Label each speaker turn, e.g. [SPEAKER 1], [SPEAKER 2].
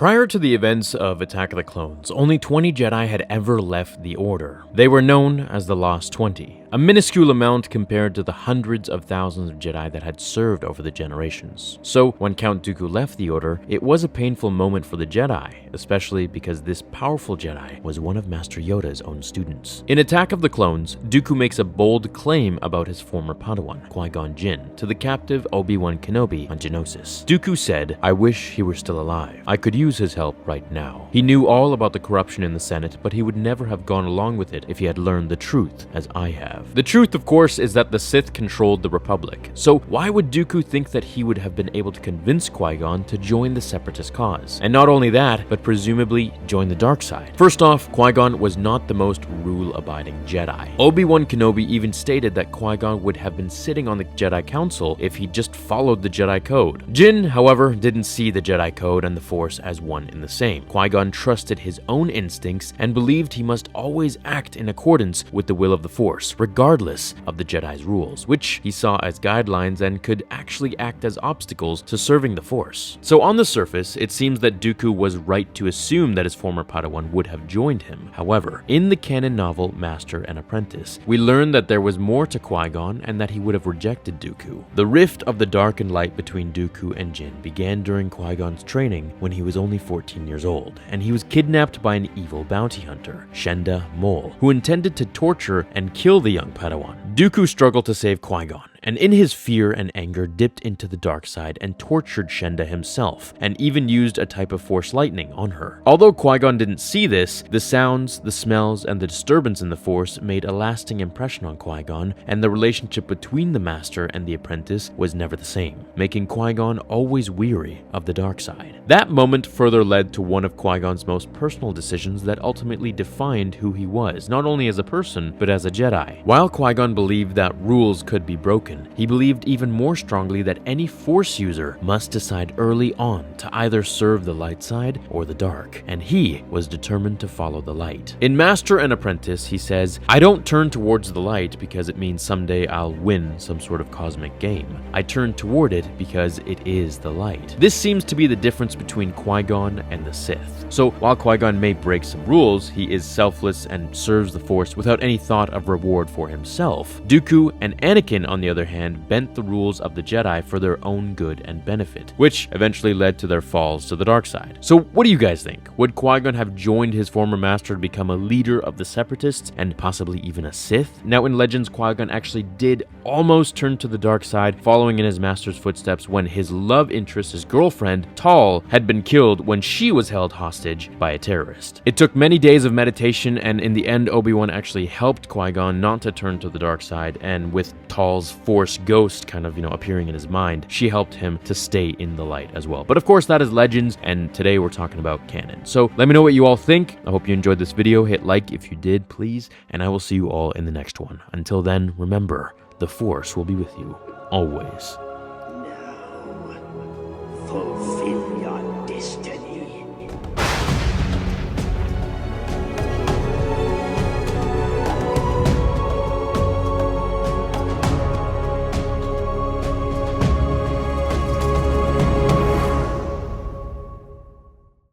[SPEAKER 1] Prior to the events of Attack of the Clones, only 20 Jedi had ever left the Order. They were known as the Lost 20, a minuscule amount compared to the hundreds of thousands of Jedi that had served over the generations. So, when Count Dooku left the Order, it was a painful moment for the Jedi, especially because this powerful Jedi was one of Master Yoda's own students. In Attack of the Clones, Dooku makes a bold claim about his former Padawan, Qui-Gon Jinn, to the captive Obi-Wan Kenobi on Geonosis. Dooku said, "I wish he were still alive. I could use his help right now." He knew all about the corruption in the Senate, but he would never have gone along with it if he had learned the truth, as I have. The truth, of course, is that the Sith controlled the Republic. So why would Dooku think that he would have been able to convince Qui-Gon to join the Separatist cause? And not only that, but presumably join the dark side. First off, Qui-Gon was not the most rule-abiding Jedi. Obi-Wan Kenobi even stated that Qui-Gon would have been sitting on the Jedi Council if he just followed the Jedi Code. Jinn, however, didn't see the Jedi Code and the Force as one and the same. Qui-Gon trusted his own instincts and believed he must always act in accordance with the will of the Force, regardless of the Jedi's rules, which he saw as guidelines and could actually act as obstacles to serving the Force. So on the surface, it seems that Dooku was right to assume that his former Padawan would have joined him. However, in the canon novel Master and Apprentice, we learn that there was more to Qui-Gon and that he would have rejected Dooku. The rift of the dark and light between Dooku and Jinn began during Qui-Gon's training when he was only 14 years old, and he was kidnapped by an evil bounty hunter, Shenda Maul, who intended to torture and kill the young Padawan. Dooku struggled to save Qui-Gon, and in his fear and anger dipped into the dark side and tortured Shenda himself, and even used a type of Force lightning on her. Although Qui-Gon didn't see this, the sounds, the smells, and the disturbance in the Force made a lasting impression on Qui-Gon, and the relationship between the Master and the Apprentice was never the same, making Qui-Gon always weary of the dark side. That moment further led to one of Qui-Gon's most personal decisions that ultimately defined who he was, not only as a person, but as a Jedi. While Qui-Gon believed that rules could be broken, he believed even more strongly that any Force user must decide early on to either serve the light side or the dark, and he was determined to follow the light. In Master and Apprentice, he says, "I don't turn towards the light because it means someday I'll win some sort of cosmic game. I turn toward it because it is the light." This seems to be the difference between Qui-Gon and the Sith. So while Qui-Gon may break some rules, he is selfless and serves the Force without any thought of reward for himself. Dooku and Anakin, on the other hand, bent the rules of the Jedi for their own good and benefit, which eventually led to their falls to the dark side. So what do you guys think? Would Qui-Gon have joined his former master to become a leader of the Separatists and possibly even a Sith? Now in Legends, Qui-Gon actually did almost turn to the dark side, following in his master's footsteps when his love interest, his girlfriend, Tal, had been killed when she was held hostage by a terrorist. It took many days of meditation, and in the end, Obi-Wan actually helped Qui-Gon not to turn to the dark side, and with Tal's Force ghost kind of, appearing in his mind, she helped him to stay in the light as well. But of course, that is Legends, and today we're talking about canon. So let me know what you all think. I hope you enjoyed this video. Hit like if you did, please, and I will see you all in the next one. Until then, remember, the Force will be with you always.
[SPEAKER 2] Now, fulfill